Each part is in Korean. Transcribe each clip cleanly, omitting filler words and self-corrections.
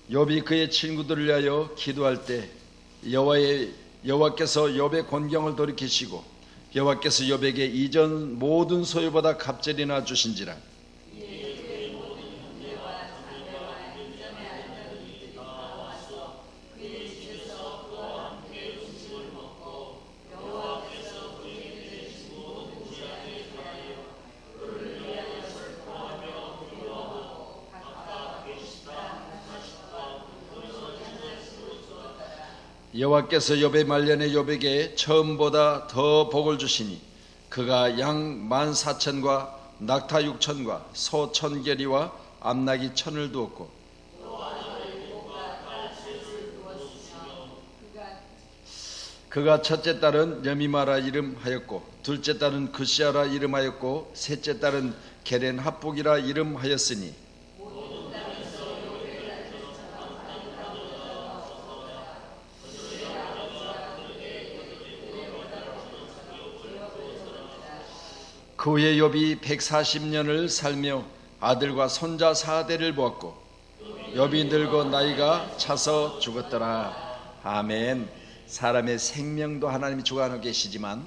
욥이 그의 친구들을 위하여 기도할 때 여호와께서 욥의 곤경을 돌이키시고 여호와께서 욥에게 이전 모든 소유보다 갑절이나 주신지라. 여호와께서 욥의 말년에 욥에게 처음보다 더 복을 주시니 그가 양 14,000과 낙타 6,000과 소 1,000계리와 암나귀 1,000을 두었고 그가 첫째 딸은 여미마라 이름하였고 둘째 딸은 그시아라 이름하였고 셋째 딸은 게렌 합북이라 이름하였으니 그 후에 욥이 140년을 살며 아들과 손자 4대를 보았고 욥이 늙어 나이가 차서 죽었더라. 아멘. 사람의 생명도 하나님이 주관하고 계시지만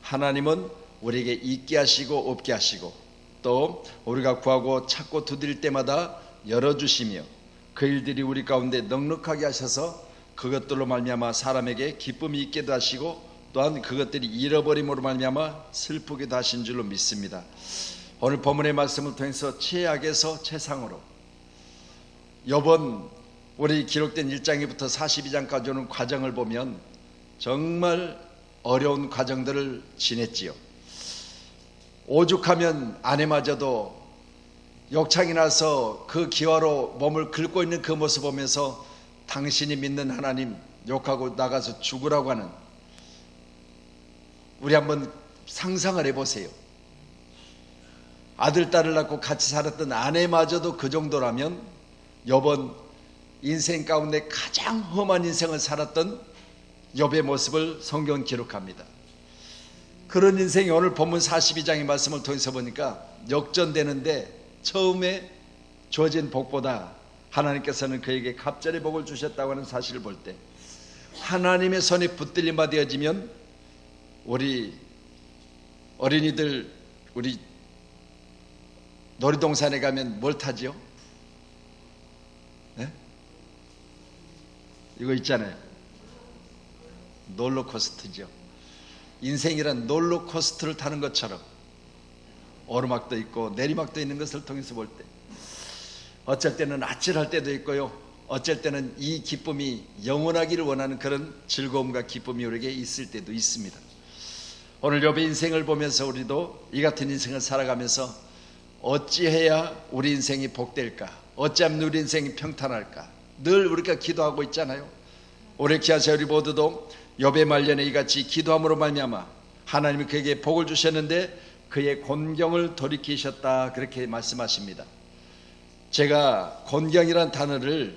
하나님은 우리에게 있게 하시고 없게 하시고 또 우리가 구하고 찾고 두드릴 때마다 열어주시며 그 일들이 우리 가운데 넉넉하게 하셔서 그것들로 말미암아 사람에게 기쁨이 있게도 하시고 또한 그것들이 잃어버림으로 말미암아 슬프게도 하신 줄로 믿습니다. 오늘 본문의 말씀을 통해서 최악에서 최상으로 욥은 우리 기록된 1장부터 42장까지 오는 과정을 보면 정말 어려운 과정들을 지냈지요. 오죽하면 아내마저도 욕창이 나서 그 기화로 몸을 긁고 있는 그 모습 보면서 당신이 믿는 하나님 욕하고 나가서 죽으라고 하는, 우리 한번 상상을 해보세요. 아들 딸을 낳고 같이 살았던 아내마저도 그 정도라면 욥은 인생 가운데 가장 험한 인생을 살았던 욥의 모습을 성경은 기록합니다. 그런 인생이 오늘 본문 42장의 말씀을 통해서 보니까 역전되는데 처음에 주어진 복보다 하나님께서는 그에게 갑절의 복을 주셨다고 하는 사실을 볼 때 하나님의 손에 붙들림 바 되어지면 우리 어린이들 우리 놀이동산에 가면 뭘 타지요? 네? 이거 있잖아요. 롤러코스터죠. 인생이란 롤러코스터를 타는 것처럼 오르막도 있고 내리막도 있는 것을 통해서 볼 때 어쩔 때는 아찔할 때도 있고요, 어쩔 때는 이 기쁨이 영원하기를 원하는 그런 즐거움과 기쁨이 우리에게 있을 때도 있습니다. 오늘 욥의 인생을 보면서 우리도 이 같은 인생을 살아가면서 어찌해야 우리 인생이 복될까, 어찌하면 우리 인생이 평탄할까 늘 우리가 기도하고 있잖아요. 올해 기아세 우리 모두도 욥의 말년에 이같이 기도함으로 말미암아 하나님이 그에게 복을 주셨는데 그의 곤경을 돌이키셨다, 그렇게 말씀하십니다. 제가 곤경이란 단어를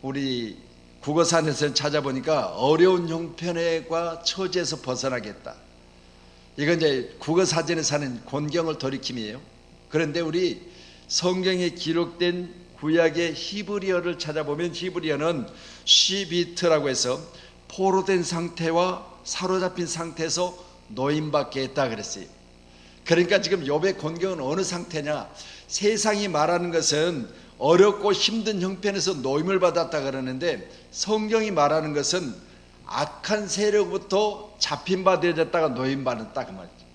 우리 국어사전에서 찾아보니까 어려운 형편과 처지에서 벗어나겠다, 이건 이제 국어사전에 사는 곤경을 돌이킴이에요. 그런데 우리 성경에 기록된 구약의 히브리어를 찾아보면 히브리어는 시비트라고 해서 포로된 상태와 사로잡힌 상태에서 노임받게 했다 그랬어요. 그러니까 지금 욥의 곤경은 어느 상태냐, 세상이 말하는 것은 어렵고 힘든 형편에서 노임을 받았다 그러는데 성경이 말하는 것은 악한 세력부터 잡힌 바 되어졌다가 노임받았다 그 말이죠.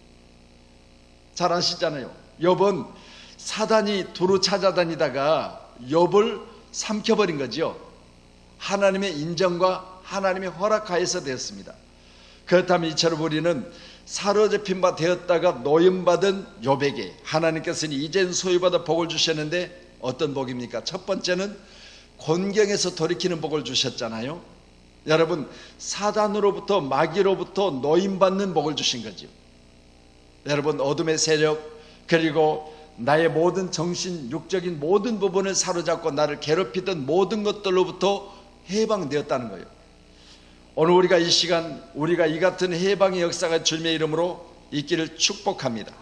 잘 아시잖아요. 욥은 사단이 두루 찾아다니다가 욥을 삼켜버린 거죠. 하나님의 인정과 하나님의 허락하에서 되었습니다. 그렇다면 이처럼 우리는 사로잡힌 바 되었다가 노임받은 욥에게 하나님께서는 이젠 소유받아 복을 주셨는데 어떤 복입니까? 첫 번째는 곤경에서 돌이키는 복을 주셨잖아요. 여러분, 사단으로부터 마귀로부터 노임받는 복을 주신 거죠. 여러분, 어둠의 세력 그리고 나의 모든 정신 육적인 모든 부분을 사로잡고 나를 괴롭히던 모든 것들로부터 해방되었다는 거예요. 오늘 우리가 이 시간 우리가 이 같은 해방의 역사가 주님의 이름으로 있기를 축복합니다.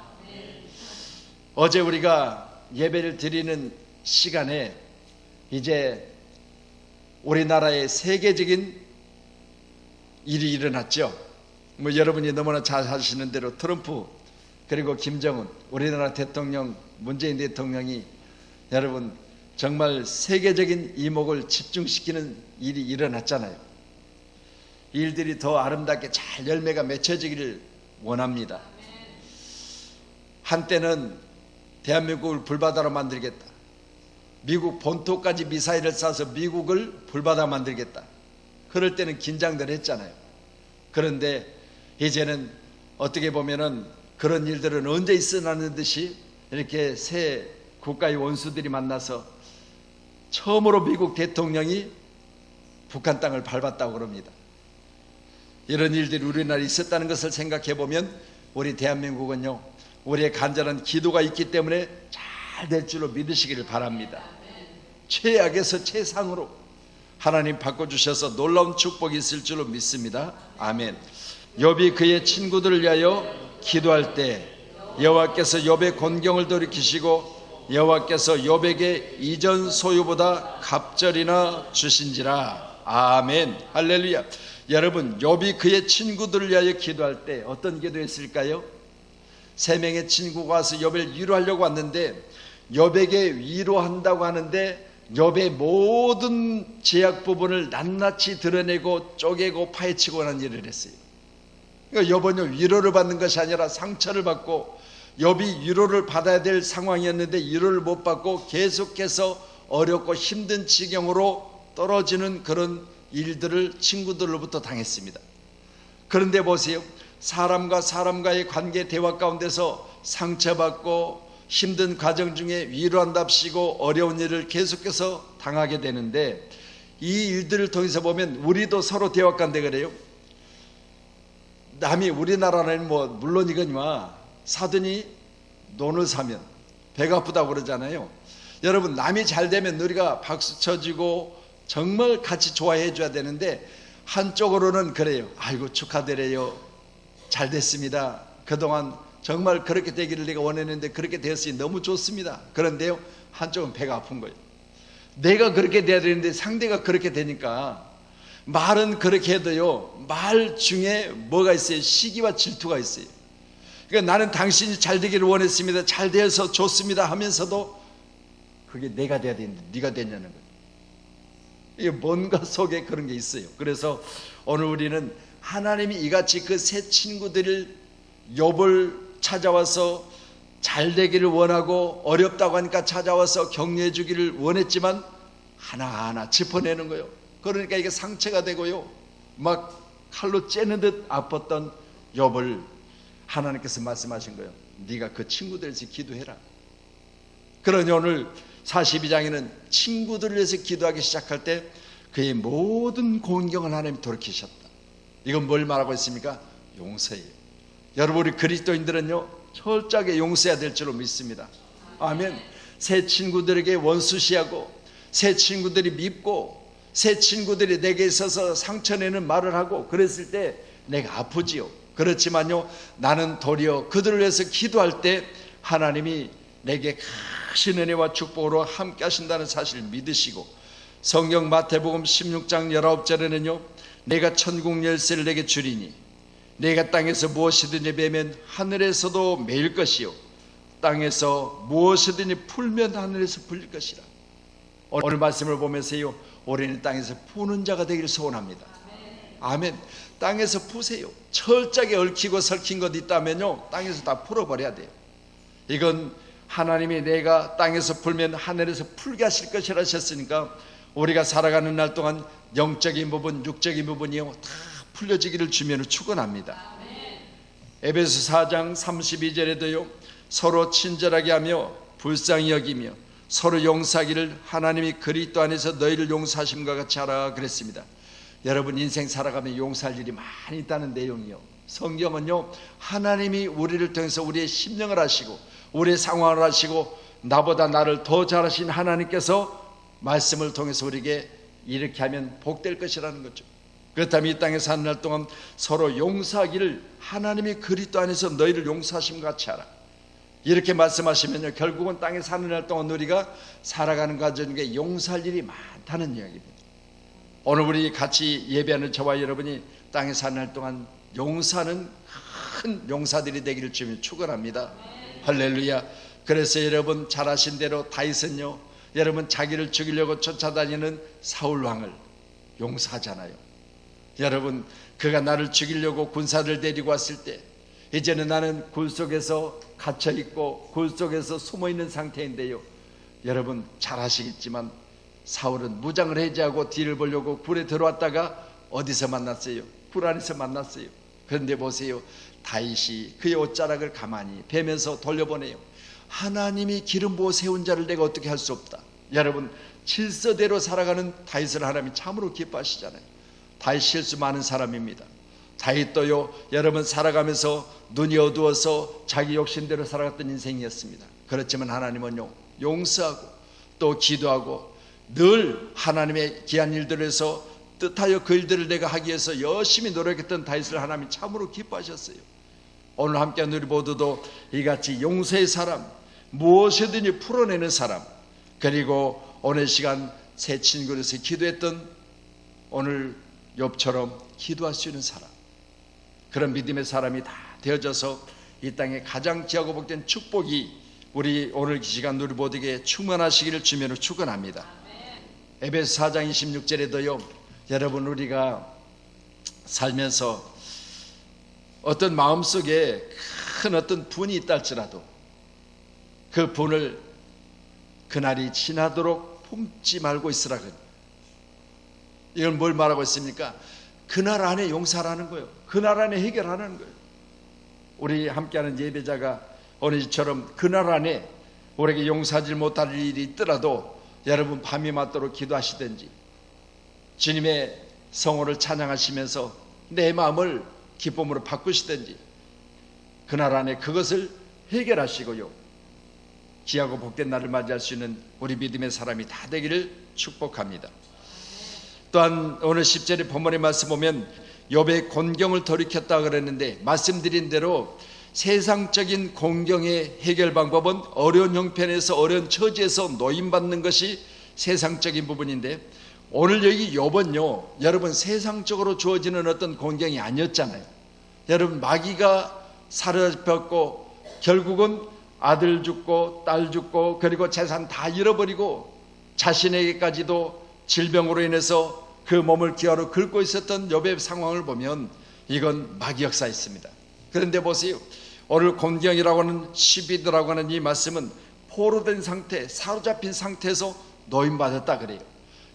어제 우리가 예배를 드리는 시간에 이제 우리나라에 세계적인 일이 일어났죠. 여러분이 너무나 잘 아시는 대로 트럼프 그리고 김정은 우리나라 대통령 문재인 대통령이 여러분 정말 세계적인 이목을 집중시키는 일이 일어났잖아요. 이 일들이 더 아름답게 잘 열매가 맺혀지기를 원합니다. 한때는 대한민국을 불바다로 만들겠다, 미국 본토까지 미사일을 쏴서 미국을 불바다 만들겠다, 그럴 때는 긴장들 했잖아요. 그런데 이제는 어떻게 보면은 그런 일들은 언제 있으라는 듯이 이렇게 새 국가의 원수들이 만나서 처음으로 미국 대통령이 북한 땅을 밟았다고 그럽니다. 이런 일들이 우리나라에 있었다는 것을 생각해 보면 우리 대한민국은요, 우리의 간절한 기도가 있기 때문에 잘 될 줄로 믿으시기를 바랍니다. 최악에서 최상으로 하나님 바꿔주셔서 놀라운 축복이 있을 줄로 믿습니다. 아멘. 욥이 그의 친구들을 위하여 기도할 때 여호와께서 욥의 곤경을 돌이키시고 여호와께서 욥에게 이전 소유보다 갑절이나 주신지라. 아멘. 할렐루야. 여러분, 욥이 그의 친구들을 위하여 기도할 때 어떤 기도했을까요? 세 명의 친구가 와서 욥을 위로하려고 왔는데 욥에게 위로한다고 하는데 욥의 모든 죄악 부분을 낱낱이 드러내고 쪼개고 파헤치고 하는 일을 했어요. 그러니까 욥은 위로를 받는 것이 아니라 상처를 받고, 욥이 위로를 받아야 될 상황이었는데 위로를 못 받고 계속해서 어렵고 힘든 지경으로 떨어지는 그런 일들을 친구들로부터 당했습니다. 그런데 보세요, 사람과 사람과의 관계 대화 가운데서 상처받고 힘든 과정 중에 위로한답시고 어려운 일을 계속해서 당하게 되는데, 이 일들을 통해서 보면 우리도 서로 대화 가운데 그래요. 남이 우리나라는 물론 이거니와 사돈이 논을 사면 배가 아프다고 그러잖아요. 여러분, 남이 잘 되면 우리가 박수 쳐주고 정말 같이 좋아해 줘야 되는데, 한쪽으로는 그래요. 아이고 축하드려요, 잘 됐습니다, 그동안 정말 그렇게 되기를 내가 원했는데 그렇게 되었으니 너무 좋습니다. 그런데요, 한쪽은 배가 아픈 거예요. 내가 그렇게 돼야 되는데 상대가 그렇게 되니까, 말은 그렇게 해도요, 말 중에 뭐가 있어요? 시기와 질투가 있어요. 그러니까 나는 당신이 잘 되기를 원했습니다, 잘 되어서 좋습니다 하면서도 그게 내가 돼야 되는데 네가 됐냐는 거예요. 이게 뭔가 속에 그런 게 있어요. 그래서 오늘 우리는 하나님이 이같이 그 세 친구들을 욥을 찾아와서 잘 되기를 원하고 어렵다고 하니까 찾아와서 격려해 주기를 원했지만 하나하나 짚어내는 거예요. 그러니까 이게 상처가 되고요, 막 칼로 째는 듯 아팠던 욥을 하나님께서 말씀하신 거예요. 네가 그 친구들에서 기도해라. 그러니 오늘 42장에는 친구들을 위해서 기도하기 시작할 때 그의 모든 곤경을 하나님이 돌이키셨다. 이건 뭘 말하고 있습니까? 용서예요. 여러분, 우리 그리스도인들은요, 철저하게 용서해야 될 줄로 믿습니다. 아멘. 새 친구들에게 원수시하고, 새 친구들이 밉고, 새 친구들이 내게 있어서 상처내는 말을 하고 그랬을 때 내가 아프지요. 그렇지만요, 나는 도리어 그들을 위해서 기도할 때 하나님이 내게 크신 은혜와 축복으로 함께 하신다는 사실을 믿으시고, 성경 마태복음 16장 19절에는요, 내가 천국 열쇠를 내게 주리니 내가 땅에서 무엇이든지 베면 하늘에서도 매일 것이요 땅에서 무엇이든지 풀면 하늘에서 풀릴 것이라. 오늘 말씀을 보면서요, 우리는 땅에서 푸는 자가 되기를 소원합니다. 아멘. 땅에서 푸세요. 철저하게 얽히고 설킨 것 있다면요, 땅에서 다 풀어버려야 돼요. 이건 하나님이 내가 땅에서 풀면 하늘에서 풀게 하실 것이라 하셨으니까, 우리가 살아가는 날 동안 영적인 부분, 육적인 부분이요, 다 풀려지기를 주면을 축원합니다. 에베소 4장 32절에도요, 서로 친절하게 하며 불쌍히 여기며 서로 용서하기를 하나님이 그리스도 안에서 너희를 용서하심과 같이 하라 그랬습니다. 여러분, 인생 살아가면 용서할 일이 많이 있다는 내용이요, 성경은요, 하나님이 우리를 통해서 우리의 심령을 하시고 우리의 상황을 하시고 나보다 나를 더 잘하신 하나님께서 말씀을 통해서 우리에게 이렇게 하면 복될 것이라는 거죠. 그렇다면 이 땅에 사는 날 동안 서로 용서하기를 하나님이 그리스도 안에서 너희를 용서하심과 같이 하라. 이렇게 말씀하시면요, 결국은 땅에 사는 날 동안 우리가 살아가는 과정 중에 용서할 일이 많다는 이야기입니다. 오늘 우리 같이 예배하는 저와 여러분이 땅에 사는 날 동안 용서하는 큰 용사들이 되기를 주님 축원합니다. 할렐루야. 그래서 여러분 잘 아신 대로 다윗은요, 여러분 자기를 죽이려고 쫓아다니는 사울 왕을 용서하잖아요. 여러분 그가 나를 죽이려고 군사를 데리고 왔을 때 이제는 나는 굴 속에서 갇혀있고 굴 속에서 숨어있는 상태인데요, 여러분 잘 아시겠지만 사울은 무장을 해제하고 뒤를 보려고 굴에 들어왔다가 어디서 만났어요? 굴 안에서 만났어요. 그런데 보세요, 다윗이 그의 옷자락을 가만히 베면서 돌려보내요. 하나님이 기름 부어 세운 자를 내가 어떻게 할 수 없다. 여러분 질서대로 살아가는 다윗을 하나님이 참으로 기뻐하시잖아요. 다윗 실수 많은 사람입니다. 다윗도요, 여러분 살아가면서 눈이 어두워서 자기 욕심대로 살아갔던 인생이었습니다. 그렇지만 하나님은요, 용서하고 또 기도하고 늘 하나님의 귀한 일들에서 뜻하여 그 일들을 내가 하기 위해서 열심히 노력했던 다윗을 하나님이 참으로 기뻐하셨어요. 오늘 함께한 우리 모두도 이같이 용서의 사람, 무엇이든지 풀어내는 사람, 그리고 오늘 시간 새 친구로서 기도했던 오늘 욥처럼 기도할 수 있는 사람, 그런 믿음의 사람이 다 되어져서 이 땅에 가장 귀하고 복된 축복이 우리 오늘 이 시간 우리 모두에게 충만하시기를 주면으로 축원합니다. 에베소 4장 26절에도요, 여러분 우리가 살면서 어떤 마음속에 큰 어떤 분이 있다 할지라도 그 분을 그날이 지나도록 품지 말고 있으라. 이건 뭘 말하고 있습니까? 그날 안에 용서하라는 거예요. 그날 안에 해결하라는 거예요. 우리 함께하는 예배자가 오늘처럼 그날 안에 우리에게 용서하지 못할 일이 있더라도 여러분 밤이 맞도록 기도하시든지 주님의 성호를 찬양하시면서 내 마음을 기쁨으로 바꾸시든지 그날 안에 그것을 해결하시고요, 귀하고 복된 날을 맞이할 수 있는 우리 믿음의 사람이 다 되기를 축복합니다. 또한 오늘 10절의 본문의 말씀 보면 욥의 곤경을 돌이켰다 그랬는데, 말씀드린 대로 세상적인 공경의 해결 방법은 어려운 형편에서 어려운 처지에서 노임받는 것이 세상적인 부분인데, 오늘 여기 욥은요, 여러분 세상적으로 주어지는 어떤 공경이 아니었잖아요. 여러분 마귀가 사로잡혔고 결국은 아들 죽고 딸 죽고 그리고 재산 다 잃어버리고 자신에게까지도 질병으로 인해서 그 몸을 기아로 긁고 있었던 욥의 상황을 보면 이건 마귀 역사였습니다. 그런데 보세요, 오늘 곤경이라고 하는 시비드라고 하는 이 말씀은 포로된 상태, 사로잡힌 상태에서 노임받았다 그래요.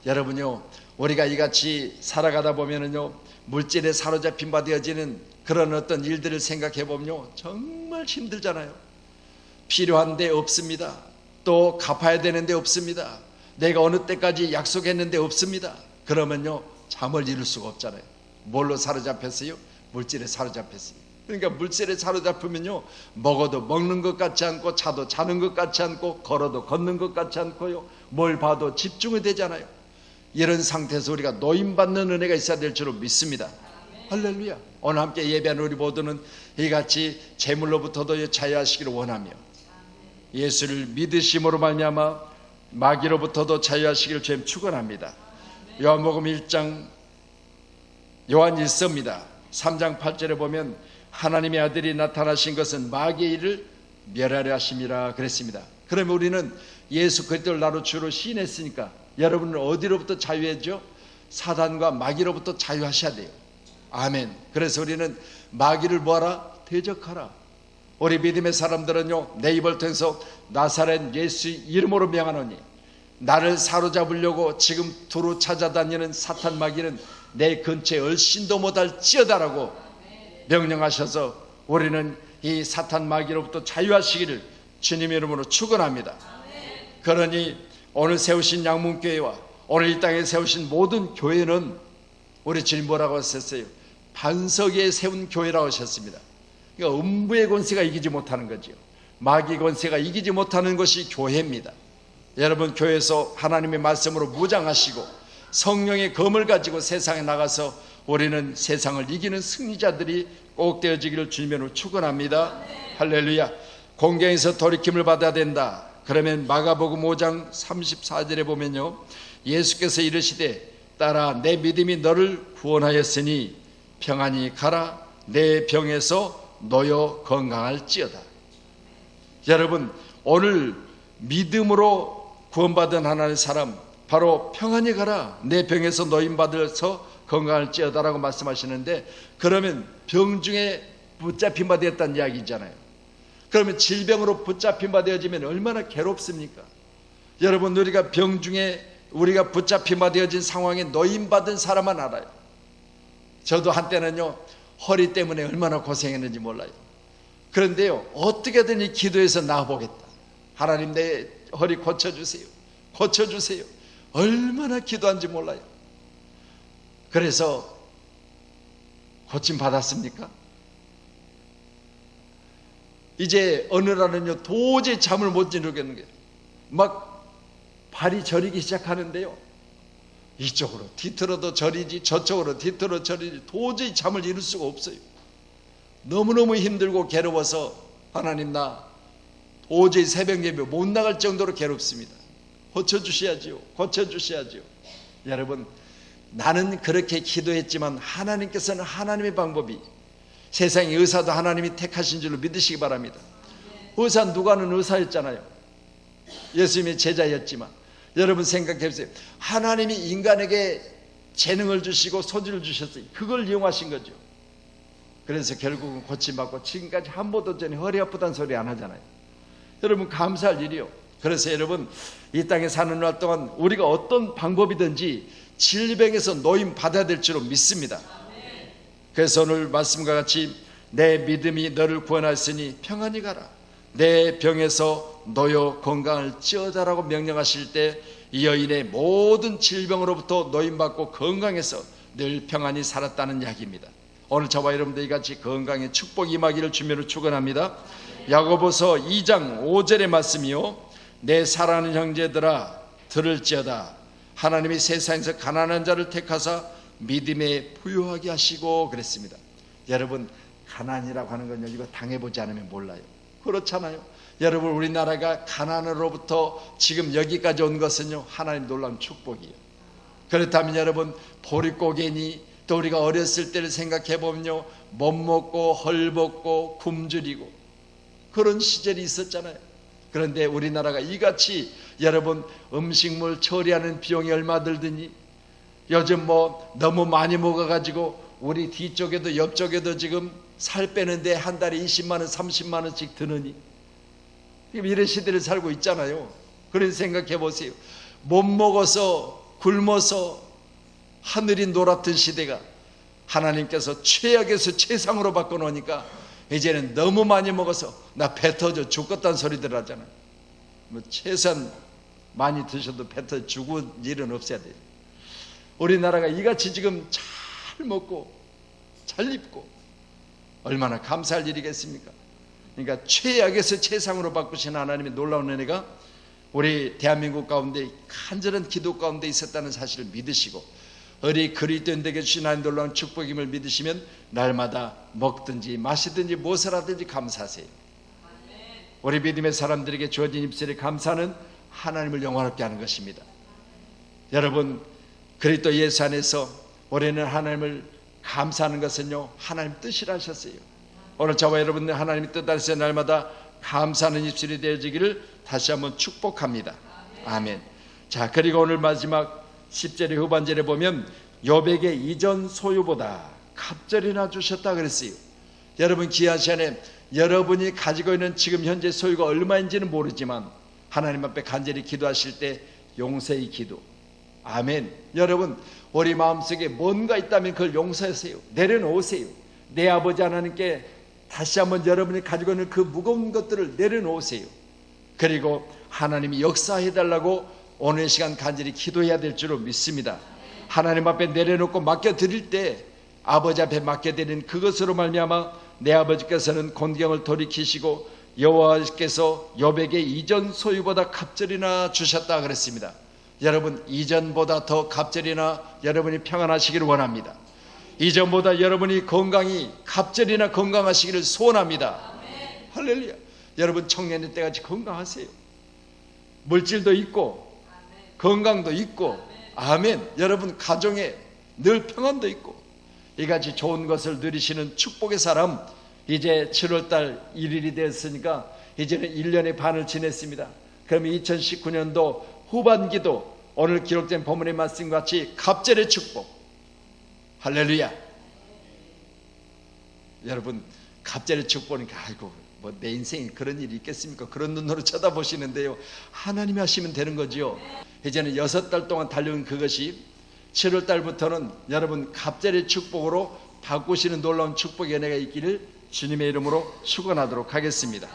여러분요, 우리가 이같이 살아가다 보면은요, 물질에 사로잡힌 바 되어지는 그런 어떤 일들을 생각해 보면요, 정말 힘들잖아요. 필요한데 없습니다. 또 갚아야 되는데 없습니다. 내가 어느 때까지 약속했는데 없습니다. 그러면요, 잠을 이룰 수가 없잖아요. 뭘로 사로잡혔어요? 물질에 사로잡혔어요. 그러니까 물질에 사로잡히면요, 먹어도 먹는 것 같지 않고 자도 자는 것 같지 않고 걸어도 걷는 것 같지 않고요, 뭘 봐도 집중이 되잖아요. 이런 상태에서 우리가 노임받는 은혜가 있어야 될 줄로 믿습니다. 할렐루야. 오늘 함께 예배하는 우리 모두는 이같이 재물로부터도 자유하시기를 원하며 예수를 믿으심으로 말미암아 마귀로부터도 자유하시기를 주님 축원합니다. 요한복음 1장 요한 1서입니다. 3장 8절에 보면 하나님의 아들이 나타나신 것은 마귀의 일을 멸하려 하심이라 그랬습니다. 그러면 우리는 예수 그리스도를 나로 주로 시인했으니까 여러분은 어디로부터 자유했죠? 사단과 마귀로부터 자유하셔야 돼요. 아멘. 그래서 우리는 마귀를 뭐하라? 대적하라. 우리 믿음의 사람들은요, 내 입을 통해서 나사렛 예수 이름으로 명하노니 나를 사로잡으려고 지금 두루 찾아다니는 사탄 마귀는 내 근처에 얼씬도 못할지어다라고 명령하셔서 우리는 이 사탄 마귀로부터 자유하시기를 주님의 이름으로 축원합니다. 그러니 오늘 세우신 양문교회와 오늘 이 땅에 세우신 모든 교회는 우리 주님 뭐라고 하셨어요? 반석 위에 세운 교회라고 하셨습니다. 그러니까 음부의 권세가 이기지 못하는 거죠. 마귀 권세가 이기지 못하는 것이 교회입니다. 여러분 교회에서 하나님의 말씀으로 무장하시고 성령의 검을 가지고 세상에 나가서 우리는 세상을 이기는 승리자들이 꼭 되어지기를 주님으로 축원합니다. 할렐루야. 공경에서 돌이킴을 받아야 된다. 그러면 마가복음 5장 34절에 보면요, 예수께서 이르시되 따라 내 믿음이 너를 구원하였으니 평안히 가라. 내 병에서 놓여 건강할지어다. 여러분, 오늘 믿음으로 구원받은 하나님의 사람, 바로 평안히 가라. 내 병에서 노임받아서 건강할지어다라고 말씀하시는데, 그러면 병 중에 붙잡힌 바 되었다는 이야기잖아요. 그러면 질병으로 붙잡힌 바 되어지면 얼마나 괴롭습니까? 여러분, 우리가 병 중에 우리가 붙잡힌 바 되어진 상황에 노임받은 사람만 알아요. 저도 한때는요, 허리 때문에 얼마나 고생했는지 몰라요. 그런데요, 어떻게든 이 기도해서 나아보겠다. 하나님, 내 허리 고쳐주세요. 고쳐주세요. 얼마나 기도한지 몰라요. 그래서 고침 받았습니까? 이제 어느 날은요, 도저히 잠을 못 이루겠는 거예요. 막 발이 저리기 시작하는데요, 이쪽으로 뒤틀어도 저리지 저쪽으로 뒤틀어 저리지 도저히 잠을 이룰 수가 없어요. 너무너무 힘들고 괴로워서 하나님, 나 도저히 새벽 예배 못 나갈 정도로 괴롭습니다. 고쳐주셔야지요. 고쳐주셔야지요. 여러분, 나는 그렇게 기도했지만 하나님께서는 하나님의 방법이, 세상의 의사도 하나님이 택하신 줄로 믿으시기 바랍니다. 의사 누가는 의사였잖아요. 예수님의 제자였지만, 여러분 생각해 보세요. 하나님이 인간에게 재능을 주시고 소질을 주셨어요. 그걸 이용하신 거죠. 그래서 결국은 고침받고 지금까지 한 번도 전에 허리 아프다는 소리 안 하잖아요. 여러분, 감사할 일이요. 그래서 여러분, 이 땅에 사는 날 동안 우리가 어떤 방법이든지 질병에서 노임 받아야 될 줄로 믿습니다. 그래서 오늘 말씀과 같이 내 믿음이 너를 구원하였으니 평안히 가라. 내 병에서 놓여 건강할지어다라고 명령하실 때 이 여인의 모든 질병으로부터 노임받고 건강해서 늘 평안히 살았다는 이야기입니다. 오늘 저와 여러분들이 같이 건강의 축복 임하기를 주님으로 축원합니다. 야고보서 2장 5절의 말씀이요, 내 사랑하는 형제들아 들을지어다. 하나님이 세상에서 가난한 자를 택하사 믿음에 부유하게 하시고 그랬습니다. 여러분, 가난이라고 하는 건요, 이거 당해보지 않으면 몰라요. 그렇잖아요. 여러분, 우리나라가 가난으로부터 지금 여기까지 온 것은요, 하나님 놀라운 축복이에요. 그렇다면 여러분, 보릿고개니 또 우리가 어렸을 때를 생각해 보면요, 못 먹고 헐벗고 굶주리고 그런 시절이 있었잖아요. 그런데 우리나라가 이같이 여러분 음식물 처리하는 비용이 얼마 들더니 요즘 뭐 너무 많이 먹어가지고 우리 뒤쪽에도 옆쪽에도 지금 살 빼는데 한 달에 20만 원 30만 원씩 드느니 이런 시대를 살고 있잖아요. 그래서 생각해 보세요. 못 먹어서 굶어서 하늘이 노랗던 시대가 하나님께서 최악에서 최상으로 바꿔놓으니까 이제는 너무 많이 먹어서 나 배 터져 죽겠다는 소리들 하잖아요. 뭐 최소한 많이 드셔도 배 터져 죽을 일은 없어야 돼요. 우리나라가 이같이 지금 잘 먹고 잘 입고 얼마나 감사할 일이겠습니까? 그러니까 최악에서 최상으로 바꾸신 하나님의 놀라운 은혜가 우리 대한민국 가운데 간절한 기도 가운데 있었다는 사실을 믿으시고 우리 그리스도인에게 주신 하나님 놀라운 축복임을 믿으시면 날마다 먹든지 마시든지 무엇을 하든지 감사하세요. 우리 믿음의 사람들에게 주어진 입술의 감사는 하나님을 영원롭게 하는 것입니다. 여러분, 그리스도 예수 안에서 우리는 하나님을 감사하는 것은요, 하나님 뜻이라 하셨어요. 오늘 저와 여러분들 하나님의 뜻 안에서 날마다 감사하는 입술이 되어지기를 다시 한번 축복합니다. 아멘. 자, 그리고 오늘 마지막 10절의 후반절에 보면 욥에게 이전 소유보다 갑절이나 주셨다 그랬어요. 여러분, 귀한 시간에 여러분이 가지고 있는 지금 현재 소유가 얼마인지는 모르지만 하나님 앞에 간절히 기도하실 때 용서의 기도, 아멘. 여러분, 우리 마음속에 뭔가 있다면 그걸 용서하세요. 내려놓으세요. 내 아버지 하나님께 다시 한번 여러분이 가지고 있는 그 무거운 것들을 내려놓으세요. 그리고 하나님이 역사해달라고 오늘 시간 간절히 기도해야 될 줄로 믿습니다. 하나님 앞에 내려놓고 맡겨드릴 때 아버지 앞에 맡겨드리는 그것으로 말미암아 내 아버지께서는 곤경을 돌이키시고 여호와께서 욥에게 이전 소유보다 갑절이나 주셨다 그랬습니다. 여러분, 이전보다 더 갑절이나 여러분이 평안하시기를 원합니다. 이전보다 여러분이 건강이 갑절이나 건강하시기를 소원합니다. 아멘. 할렐루야. 여러분, 청년의 때같이 건강하세요. 물질도 있고 건강도 있고 아멘. 여러분 가정에 늘 평안도 있고 이같이 좋은 것을 누리시는 축복의 사람, 이제 7월달 1일이 됐으니까 이제는 1년의 반을 지냈습니다. 그럼 2019년도 후반기도 오늘 기록된 본문의 말씀과 같이 갑절의 축복, 할렐루야. 여러분 갑절의 축복이니까 아이고 뭐 내 인생에 그런 일이 있겠습니까? 그런 눈으로 쳐다보시는데요, 하나님이 하시면 되는 거지요. 이제는 6달 동안 달려온 그것이 7월달부터는 여러분 갑절의 축복으로 바꾸시는 놀라운 축복의 은혜가 있기를 주님의 이름으로 축원하도록 하겠습니다.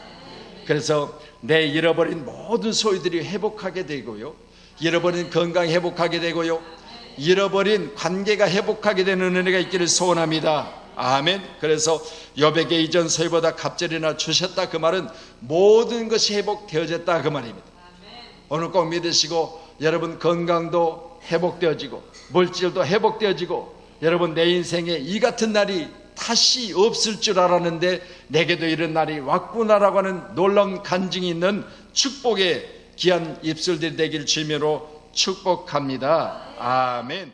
그래서 내 잃어버린 모든 소유들이 회복하게 되고요, 잃어버린 건강 회복하게 되고요, 잃어버린 관계가 회복하게 되는 은혜가 있기를 소원합니다. 아멘. 그래서 욥에게 이전 소유보다 갑절이나 주셨다, 그 말은 모든 것이 회복되어졌다 그 말입니다. 오늘 꼭 믿으시고 여러분 건강도 회복되어지고 물질도 회복되어지고, 여러분 내 인생에 이 같은 날이 다시 없을 줄 알았는데 내게도 이런 날이 왔구나라고 하는 놀라운 간증이 있는 축복의 귀한 입술들이 되길 주님으로 축복합니다. 아멘.